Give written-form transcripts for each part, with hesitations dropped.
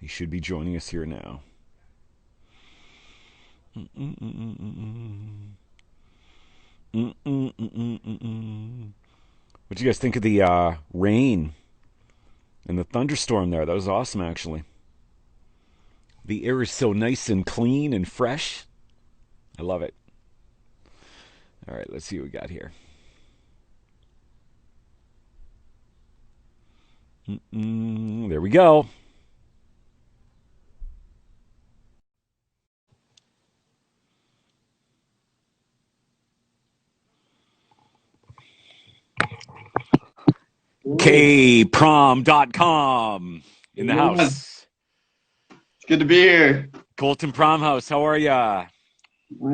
He should be joining us here now. What do you guys think of the rain and the thunderstorm there? That was awesome, actually. The air is so nice and clean and fresh. I love it. All right, let's see what we got here. There we go. kprom.com in the Yeah, house. it's good to be here. Kolton Promhouse, how are ya?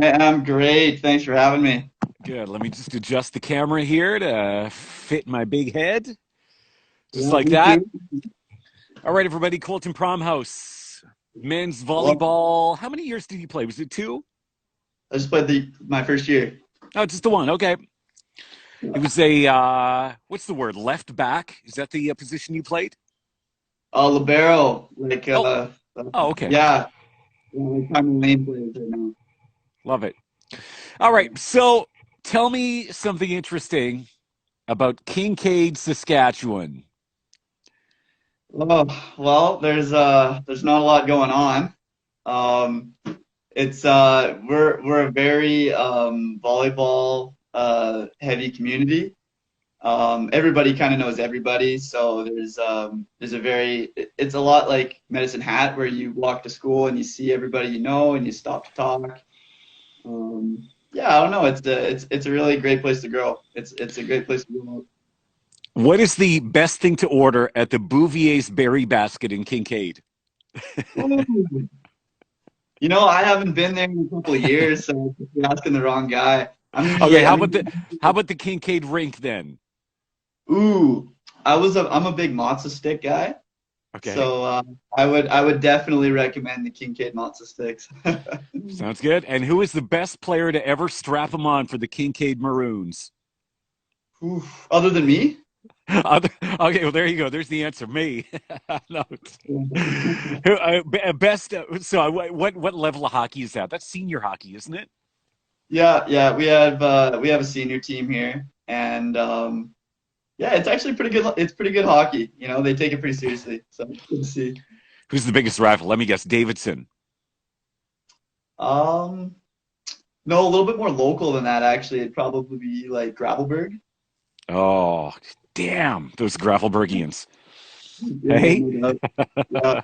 I am great. Thanks for having me. Good. Let me just adjust the camera here to fit my big head. Just Yeah, like me that. too. All right, everybody. Kolton Promhouse. Men's Well, volleyball. How many years did you play? Was it two? I just played my first year. Oh, just the one. Okay. It was a, what's the word? Left back. Is that the position you played? Libero, Oh, oh, okay. yeah, like I'm lane players right now. Love it. All right. So tell me something interesting about Kincaid, Saskatchewan. Oh, well, there's not a lot going on. Um, it's we're a very volleyball heavy community. Everybody kind of knows everybody, so there's a it's a lot like Medicine Hat where you walk to school and you see everybody you know and you stop to talk. Yeah, I don't know. It's a really great place to grow. It's a great place to grow What is the best thing to order at the Bouvier's Berry Basket in Kincaid? up. Ooh. You know, I haven't been there in a couple of years, so you're asking the wrong guy. Okay, I'm usually, how about the Kincaid Rink then? ooh, I'm a big mozza stick guy, Okay, so I would definitely recommend the Kincaid mozza sticks. sounds good. And who is the best player to ever strap them on for the Kincaid Maroons? Oof. Other than me? Okay, well there you go. There's the answer. Me. No. Best. So what level of hockey is that? That's senior hockey, isn't it? Yeah, yeah, we have a senior team here, and yeah, it's actually pretty good. It's pretty good hockey. You know, they take it pretty seriously, so it's good to see. Who's the biggest rival? Let me guess. Davidson. Um, no, a little bit more local than that, actually. It'd probably be like Gravelberg. Oh, damn, those Gravelbergians. Yeah, Hey. no doubt. Yeah.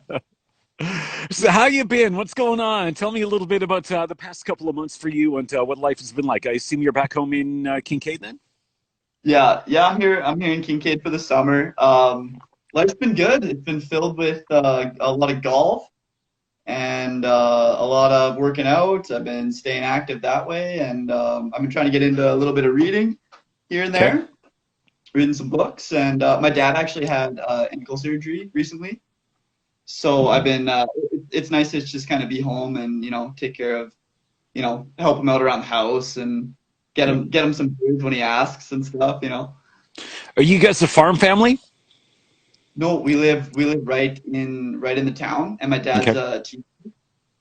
So how you been? What's going on? Tell me a little bit about the past couple of months for you and what life has been like. I assume you're back home in Kincaid then? Yeah, I'm here. I'm here in Kincaid for the summer. Life's been good. It's been filled with a lot of golf and a lot of working out. I've been staying active that way, and I've been trying to get into a little bit of reading here and Okay. there, reading some books. And my dad actually had ankle surgery recently, so I've Mm. been. It's nice to just kind of be home and take care of help him out around the house and Yep. get him some food when he asks and stuff. Are you guys a farm family? No, we live right in the town, and my dad's Okay. a teacher,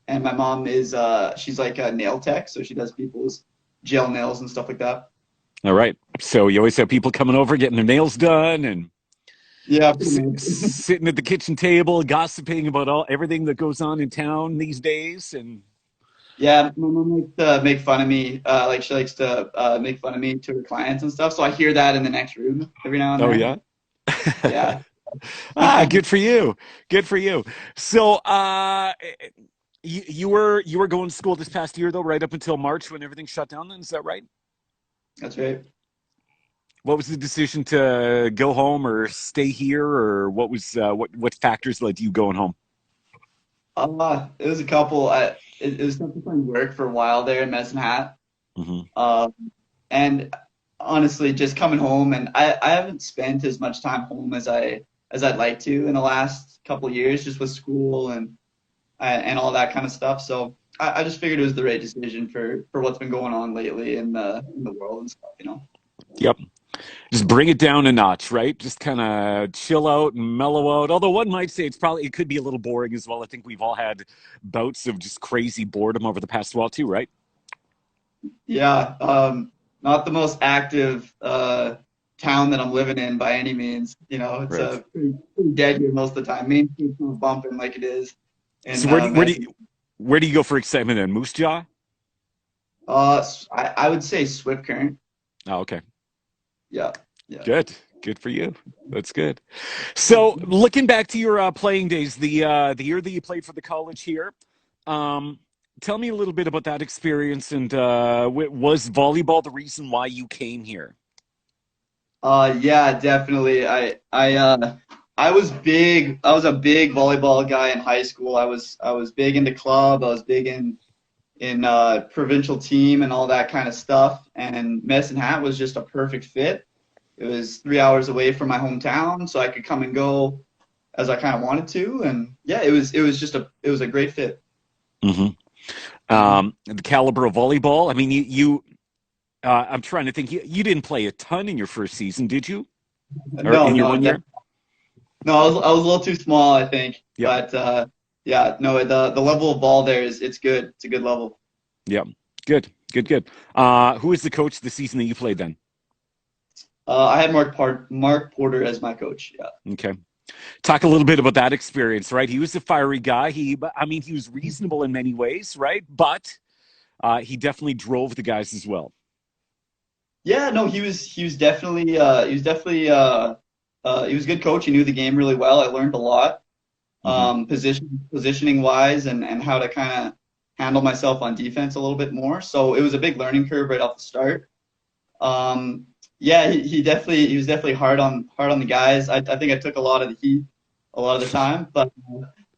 and my mom is she's like a nail tech, so she does people's gel nails and stuff like that. All right. So you always have people coming over getting their nails done and Yeah, pretty much. sitting at the kitchen table gossiping about all everything that goes on in town these days. And Yeah, my mom likes to make fun of me. Like she likes to make fun of me to her clients and stuff. So I hear that in the next room every now and oh then. yeah. Yeah. Ah, good for you. Good for you. So, you were going to school this past year though, right up until March when everything shut down. Then is that right? That's right. What was the decision to go home or stay here, or what was what factors led to you going home? It was a couple. It was tough to find work for a while there in Medicine Hat. Hmm. Um, and honestly, just coming home, and I haven't spent as much time home as I'd like to in the last couple of years, just with school and all that kind of stuff. So I just figured it was the right decision for what's been going on lately in the world and stuff. Yep. Just bring it down a notch, right? Just kind of chill out and mellow out. Although one might say it could be a little boring as well. I think we've all had bouts of just crazy boredom over the past while too, right? Yeah, not the most active town that I'm living in by any means. You know, it's Right. pretty dead here most of the time. Main Street's not bumping like it is So in Manchester. where do you go for excitement then? Moose Jaw? I would say Swift Current. Oh, okay. Yeah, yeah. Good. Good for you. That's good. So, looking back to your playing days, the year that you played for the college here, um, tell me a little bit about that experience. And was volleyball the reason why you came here? Yeah, definitely. I was big. I was a big volleyball guy in high school. I was big into club. I was big in provincial team and all that kind of stuff. And Medicine Hat was just a perfect fit. It was 3 hours away from my hometown, so I could come and go as I kind of wanted to. And yeah, it was a great fit. Hmm. Mhm. The caliber of volleyball. I mean, I'm trying to think. You didn't play a ton in your first season, did you? Or No, in your no, 1 year? no. I was a little too small, I think. Yep. But yeah, no. The level of ball there is it's good. It's a good level. Yep. Good. Good. Good. Who was the coach the season that you played then? I had Mark Porter as my coach. Yeah. Okay. Talk a little bit about that experience, right? He was a fiery guy. I mean, he was reasonable in many ways, right? But he definitely drove the guys as well. Yeah, no, he was a good coach. He knew the game really well. I learned a lot, Hmm. positioning wise, and how to kind of handle myself on defense a little bit more. So it was a big learning curve right off the start. Um, yeah, he was definitely hard on the guys. I think I took a lot of the heat a lot of the time, but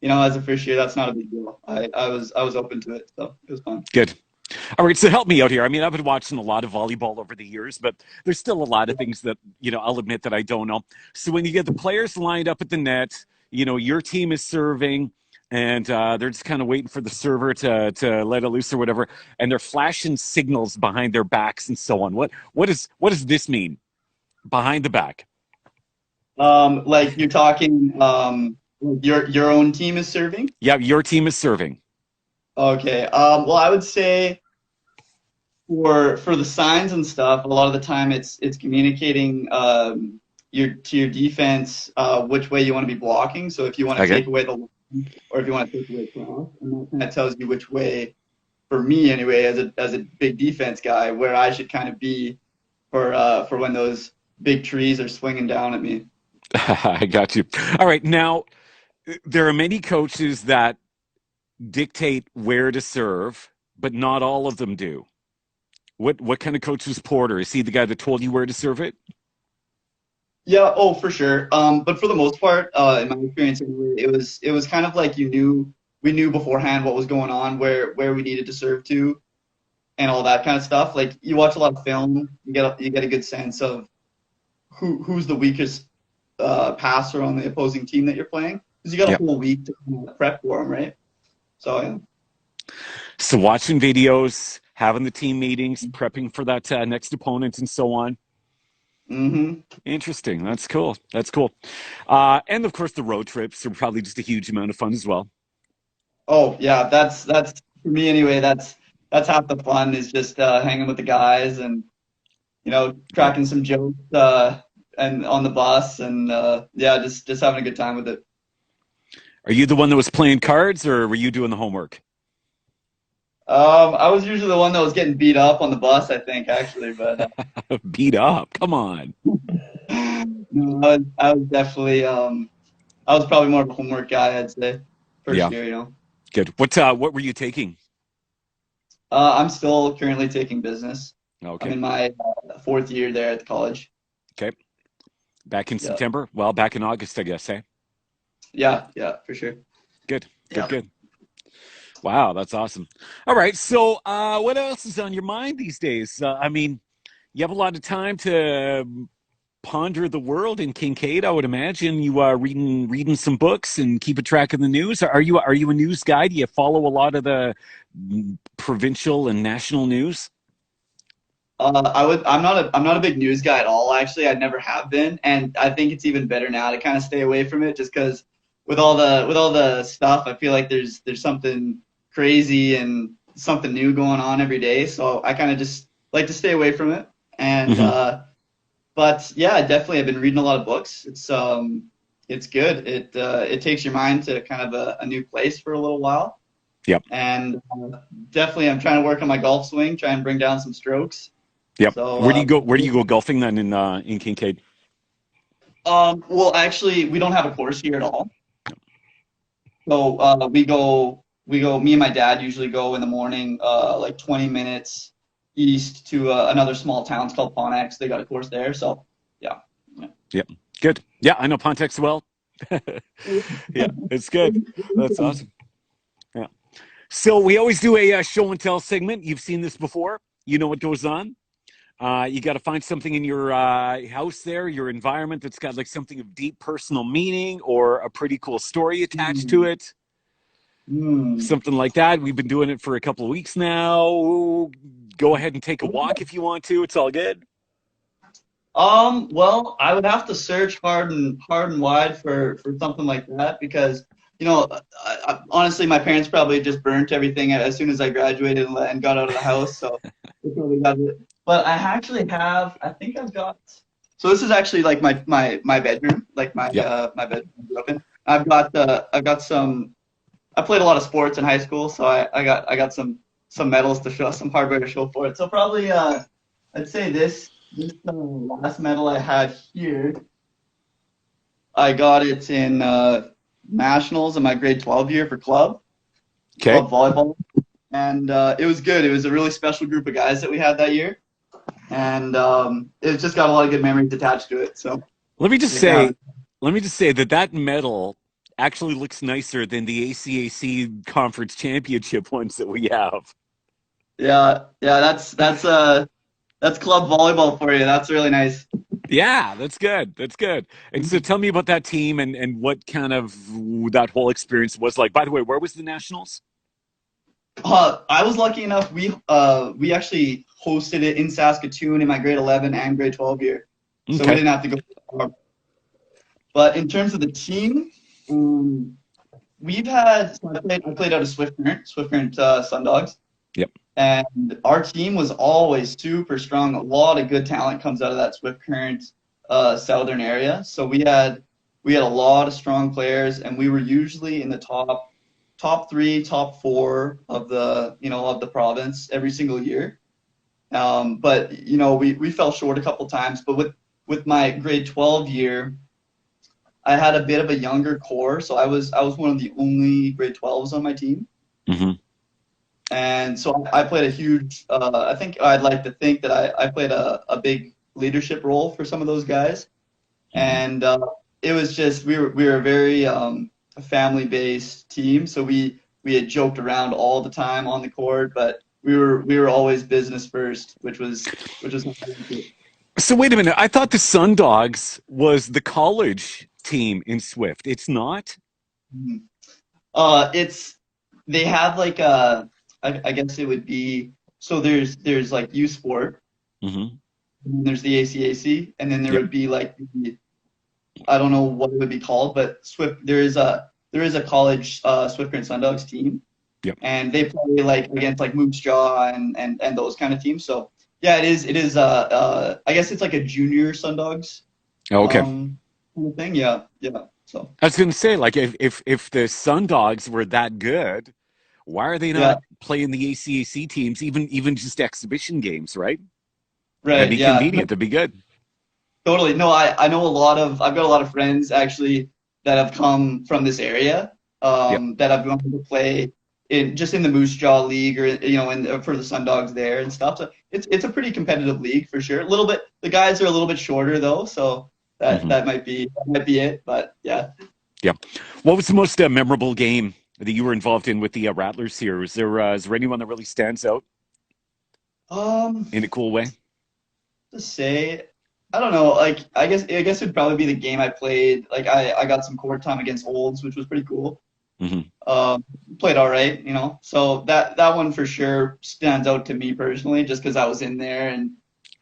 as a first year, that's not a big deal. I was open to it, so it was fun. Good. All right, so help me out here. I mean, I've been watching a lot of volleyball over the years, but there's still a lot of things that, I'll admit that I don't know. So when you get the players lined up at the net, your team is serving and they're just kind of waiting for the server to let it loose or whatever, and they're flashing signals behind their backs and so on. What does this mean? Behind the back. Like you're talking, your own team is serving. Yeah, your team is serving. Okay. Well, I would say for the signs and stuff, a lot of the time it's communicating your defense which way you want to be blocking. So if you want to Okay. take away the line or if you want to take away cross, and that kind of tells you which way, for me anyway, as a big defense guy, where I should kind of be for when those big trees are swinging down at me. I got you. All right. Now, there are many coaches that dictate where to serve, but not all of them do. What kind of coach was Porter? Is he the guy that told you where to serve it? Yeah, oh, for sure. But for the most part, in my experience anyway, it was kind of like we knew beforehand what was going on, where we needed to serve to, and all that kind of stuff. Like you watch a lot of film, you get a good sense of who's the weakest passer on the opposing team that you're playing, because you got a Yeah. whole week to kind of prep for them, right? So yeah. So watching videos, having the team meetings, prepping for that next opponent, and so on. Hmm. Interesting. That's cool. That's cool. And of course, the road trips are probably just a huge amount of fun as well. Oh yeah, that's for me anyway. That's half the fun is just hanging with the guys and Yeah. cracking some jokes and on the bus and yeah, just having a good time with it. Are you the one that was playing cards, or were you doing the homework? I was usually the one that was getting beat up on the bus, I think, actually, but Beat up. Come on. no, I was definitely I was probably more of a homework guy, I'd say, first Yeah. year. Good. What were you taking? I'm still currently taking business. I'm Okay. in my fourth year there at the college. Okay. Back in Yeah, September. Well, back in August, I guess. Hey. yeah, yeah, for sure. Good. Good. Yeah. Good. Wow, that's awesome. All right. So, what else is on your mind these days? I mean, you have a lot of time to ponder the world in Kincaid. I would imagine you are reading some books and keeping track of the news. Are you a news guy? Do you follow a lot of the provincial and national news? I'm not a big news guy at all. Actually, I never have been, and I think it's even better now to kind of stay away from it, just because with all the stuff, I feel like there's something crazy and something new going on every day. So I kind of just like to stay away from it. And Hmm. but yeah, definitely, I've been reading a lot of books. It's good. It takes your mind to kind of a new place for a little while. Yep. And definitely, I'm trying to work on my golf swing, try and bring down some strokes. Yep. So, Where do you go? Where do you go golfing then in Kincaid? well, actually, we don't have a course here at all. So me and my dad usually go in the morning, like 20 minutes east to another small town. It's called Pontiac. They got a course there. So, yeah. Yeah. Yep. Good. Yeah, I know Pontex well. Yeah, it's good. That's awesome. Yeah. So we always do a show and tell segment. You've seen this before. You know what goes on. You got to find something in your house there, your environment that's got like something of deep personal meaning or a pretty cool story attached to Mm. it. Mm. Something like that. We've been doing it for a couple of weeks now. Go ahead and take a walk if you want to. It's all good. Well, I would have to search hard and wide for something like that because, honestly, my parents probably just burnt everything as soon as I graduated and got out of the house, so they probably got it. But I actually have, I think I've got. So this is actually like my bedroom, like Yep. my bedroom I grew up in. I've got some. I played a lot of sports in high school, so I got some medals to show, some hardware to show for it. So probably I'd say this last medal I had here, I got it in nationals in my grade 12 year for Okay. club volleyball, and it was good. It was a really special group of guys that we had that year, and it just got a lot of good memories attached to it. So Let me just it kind say, of, let me just say that that medal actually looks nicer than the ACAC conference championship ones that we have. yeah, that's club volleyball for you. That's really nice. Yeah, that's good. That's good. And so tell me about that team and what kind of that whole experience was like. By the way, where was the Nationals? I was lucky enough. We actually hosted it in Saskatoon in my grade 11 and grade 12 year, so we Okay. didn't have to go far. But in terms of the team, um, we've had. So I played out of Swift Current Sundogs, Yep. and our team was always super strong. A lot of good talent comes out of that Swift Current southern area. So we had a lot of strong players, and we were usually in the top three, top four of the of the province every single year. But we fell short a couple times. But with my grade 12 year, I had a bit of a younger core, so I was one of the only grade 12s on my team. Hmm. And so I played a huge, I think I'd like to think that I played a big leadership role for some of those guys. Hmm. And it was just, we were a very family based team. So we had joked around all the time on the court, but we were always business first, which was, So wait a minute. I thought the Sundogs was the college team in Swift. It's not? it's, they have like I guess it would be, so there's like U Sport, Hmm. and there's the ACAC, and then there Yep. would be like I don't know what it would be called, but Swift there is a college Swift Current Sundogs team, Yep. and they play like against like Moose Jaw and those kind of teams. So yeah, it is I guess it's like a junior Sundogs Oh, okay. kind of thing. Yeah, yeah. So I was going to say, like, if the Sundogs were that good, why are they yeah, not playing the ACAC teams, even just exhibition games, right? That'd right. be Yeah, convenient. That'd be good. totally. No, I know a lot of I've got a lot of friends actually that have come from this area Yep. that have gone to play in just in the Moose Jaw League or in for the Sundogs there and stuff. So it's a pretty competitive league for sure. A little bit the guys are a little bit shorter though, so Hmm. that might be it. But yeah. Yep. What was the most memorable game that you were involved in with the Rattlers here? Is there anyone that really stands out Um, in a cool way? to say I don't know. Like I guess it'd probably be the game I played. Like I got some court time against Olds, which was pretty cool. Hmm. Um, Played all right. So that one for sure stands out to me personally, just because I was in there and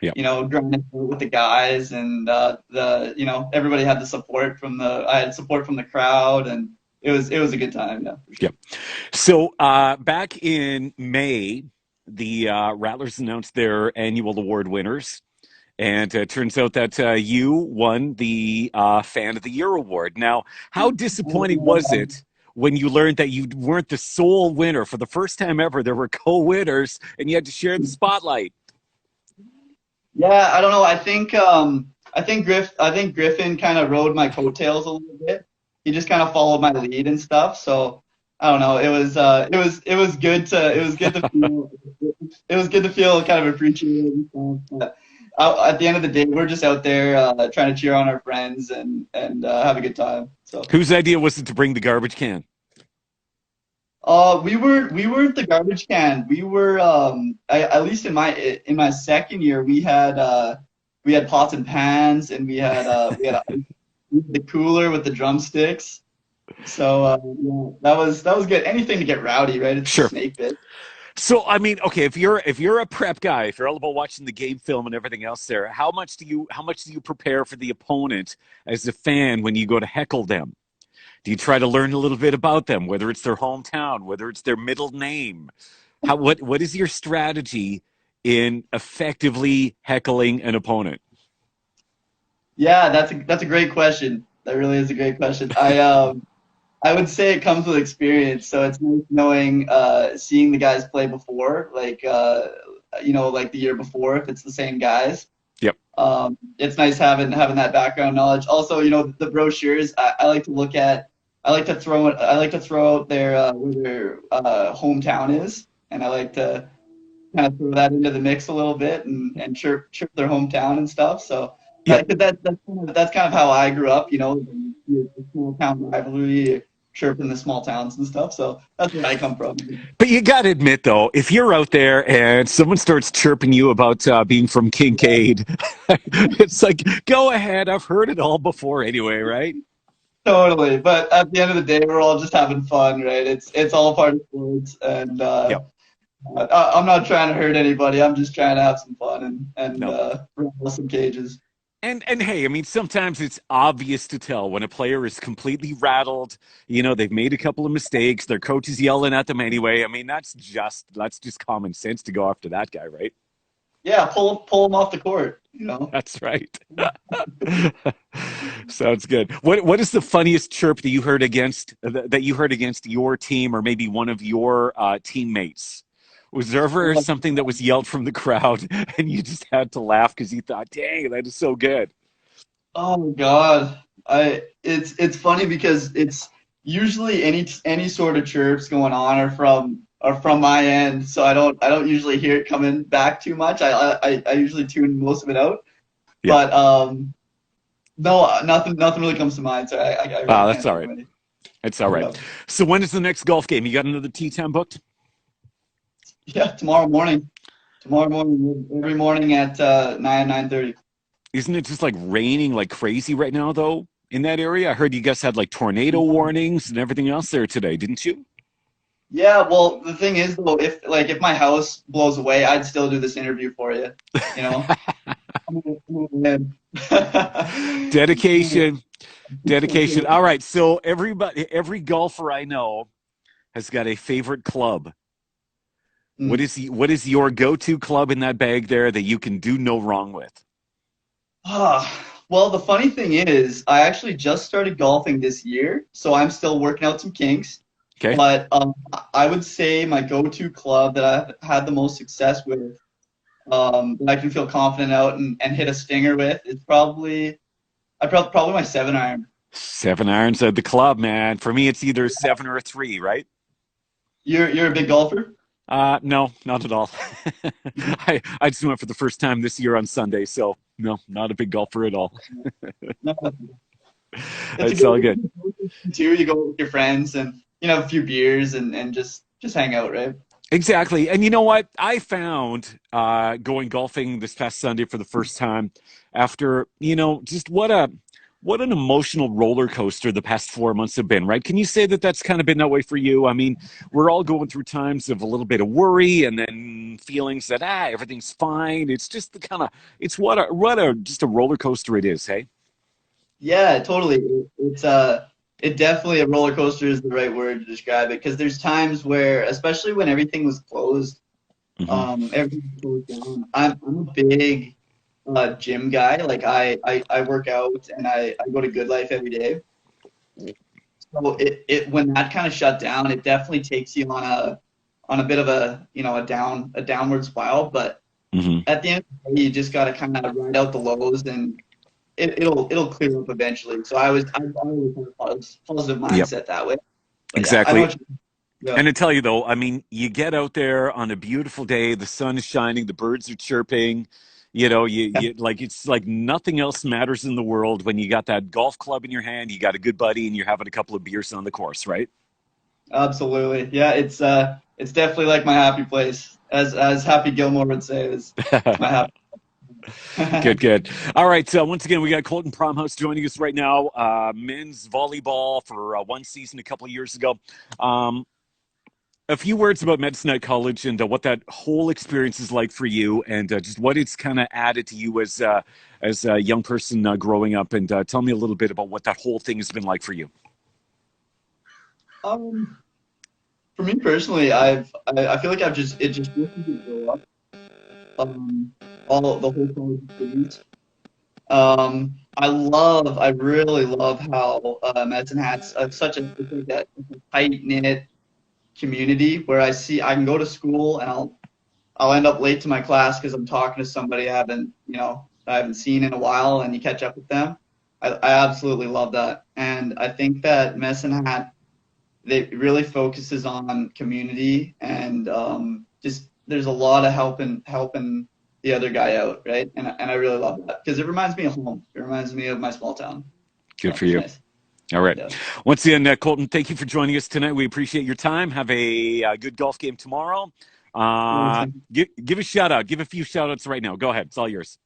Yeah. grinding through with the guys, and everybody had the support from I had support from the crowd, and it was a good time, yeah, for Yeah. sure. So back in May, the Rattlers announced their annual award winners. And it turns out that you won the Fan of the Year award. Now, how disappointing was it when you learned that you weren't the sole winner? For the first time ever, there were co-winners, and you had to share the spotlight. Yeah, I don't know. I think Griffin kind of rode my coattails a little bit. He just kind of followed my lead and stuff. So I don't know. It was good to feel kind of appreciated and stuff. But at the end of the day, we're just out there trying to cheer on our friends and have a good time. So Whose idea was it to bring the garbage can? we weren't the garbage can. We were at least in my second year we had pots and pans, and we had the cooler with the drumsticks. So yeah, that was good. Anything to get rowdy, right? It's a Sure. snake bit. So, I mean, okay, if you're a prep guy, if you're all about watching the game film and everything else, there, how much do you prepare for the opponent as a fan when you go to heckle them? Do you try to learn a little bit about them, whether it's their hometown, whether it's their middle name? What is your strategy in effectively heckling an opponent? Yeah, that's a great question. That really is a great question. I would say it comes with experience. So it's nice knowing, seeing the guys play before, like the year before, if it's the same guys. Yep. It's nice having that background knowledge. Also, the brochures. I like to look at. I like to throw out where their hometown is, and I like to kind of throw that into the mix a little bit, and chirp their hometown and stuff. So Yep. that's kind of how I grew up. The small town rivalry, chirping the small towns and stuff. So that's where I come from. But you got to admit, though, if you're out there and someone starts chirping you about being from Kincaid, it's like, go ahead. I've heard it all before anyway, right? Totally. But at the end of the day, we're all just having fun, right? It's all part of sports, and Yep. I'm not trying to hurt anybody. I'm just trying to have some fun and No. rattle some cages. And hey, I mean, sometimes it's obvious to tell when a player is completely rattled. They've made a couple of mistakes. Their coach is yelling at them anyway. I mean, that's just common sense to go after that guy, right? Yeah, pull them off the court. That's right. Sounds good. What is the funniest chirp that you heard against your team or maybe one of your teammates? Was there ever something that was yelled from the crowd and you just had to laugh because you thought, "Dang, that is so good." Oh my God. It's funny because it's usually any sort of chirps going on are from my end, so I don't usually hear it coming back too much. I usually tune most of it out. Yeah. But no, nothing really comes to mind, so I really That's can't all think of right. any. It's all right. Yeah. So when is the next golf game? You got another tea time booked? Yeah, tomorrow morning. Tomorrow morning, every morning at 9:30. Isn't it just like raining like crazy right now though in that area? I heard you guys had like tornado warnings and everything else there today, didn't you? Yeah, well, the thing is though, if my house blows away, I'd still do this interview for you. You know. Dedication, dedication. All right, so every golfer I know has got a favorite club. What is your go-to club in that bag there that you can do no wrong with? Well, the funny thing is, I actually just started golfing this year, so I'm still working out some kinks. Okay. But I would say my go-to club that I've had the most success with, that I can feel confident out and hit a stinger with, is probably my 7 iron. 7 irons at the club, man. For me, it's either seven or a three, right? You're a big golfer? No, not at all. I just went for the first time this year on Sunday, so no, not a big golfer at all. No, it's a It's all good. good too. You go with your friends and have a few beers and just hang out, right? Exactly. And you know what? I found going golfing this past Sunday for the first time after, just what an emotional roller coaster the past 4 months have been, right? Can you say that that's kind of been that way for you? I mean, we're all going through times of a little bit of worry and then feelings that everything's fine. It's just the kind of it's what a just a roller coaster it is, hey? Yeah, totally. It definitely a roller coaster is the right word to describe it because there's times where, especially when everything was closed, Hmm. everything was closed down. I'm a big gym guy. Like I work out and I go to Good Life every day. So it when that kind of shut down, it definitely takes you on a bit of a a downward spiral. But Hmm. at the end of the day, you just got to kind of ride out the lows and it'll clear up eventually. So I always have a positive Yep, mindset that way. But yeah, I know exactly. what you yeah. And to tell you though, I mean, you get out there on a beautiful day, the sun is shining, the birds are chirping, you like it's like nothing else matters in the world when you got that golf club in your hand, you got a good buddy, and you're having a couple of beers on the course, right? Absolutely. Yeah, it's definitely like my happy place. As Happy Gilmore would say, it's my happy. Good, good. All right. So once again, we got Kolton Promhouse joining us right now. Men's volleyball for one season a couple of years ago. Um, a few words about Medicine at College and what that whole experience is like for you, and just what it's kind of added to you as a young person growing up. And tell me a little bit about what that whole thing has been like for you. Um, for me personally, I feel like it just forces you to grow up. Um, all the whole college experience. I really love how Medicine Hat's such a it's like a tight knit community where I can go to school and I'll end up late to my class because I'm talking to somebody I haven't seen in a while, and you catch up with them. I absolutely love that, and I think that Medicine Hat they really focuses on community and just there's a lot of helping the other guy out, right? And I really love that because it reminds me of home. It reminds me of my small town. Good So for it's you. nice. All right. Yeah. Once again, Colton, thank you for joining us tonight. We appreciate your time. Have a good golf game tomorrow. Give a shout out. Give a few shout outs right now. Go ahead. It's all yours.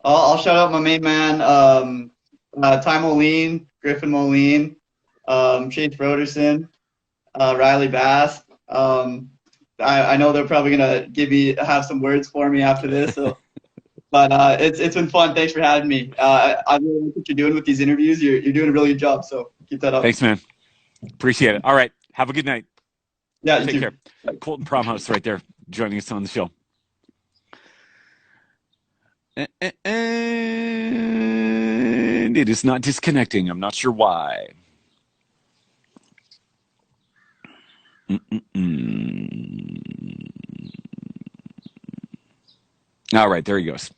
I'll shout out my main man, Ty Moline, Griffin Moline, Chase Broderson, Riley Bass. I know they're probably gonna have some words for me after this, so but it's been fun. Thanks for having me. I really like what you're doing with these interviews. You're doing a really good job, so keep that up. Thanks, man. Appreciate it. All right. Have a good night. Yeah, you Take too. care. Colton Promhouse right there joining us on the show. And it is not disconnecting. I'm not sure why. Mm-mm-mm. All right, there he goes.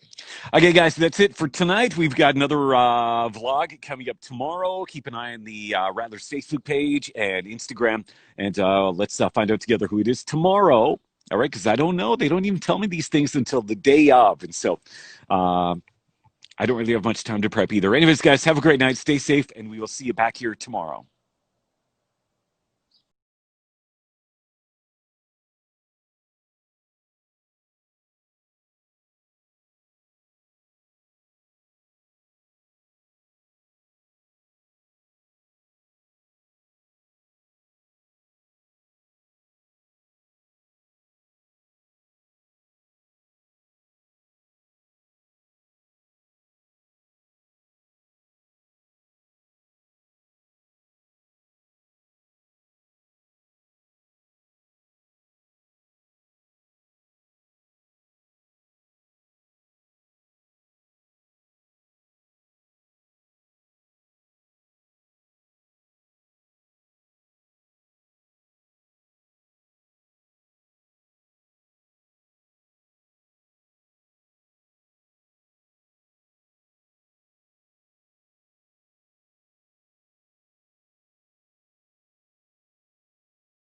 Okay, guys, that's it for tonight. We've got another vlog coming up tomorrow. Keep an eye on the Rattler's Facebook page and Instagram, and let's find out together who it is tomorrow. All right, because I don't know. They don't even tell me these things until the day of, and so uh, I don't really have much time to prep either. Anyways, guys, have a great night. Stay safe, and we will see you back here tomorrow.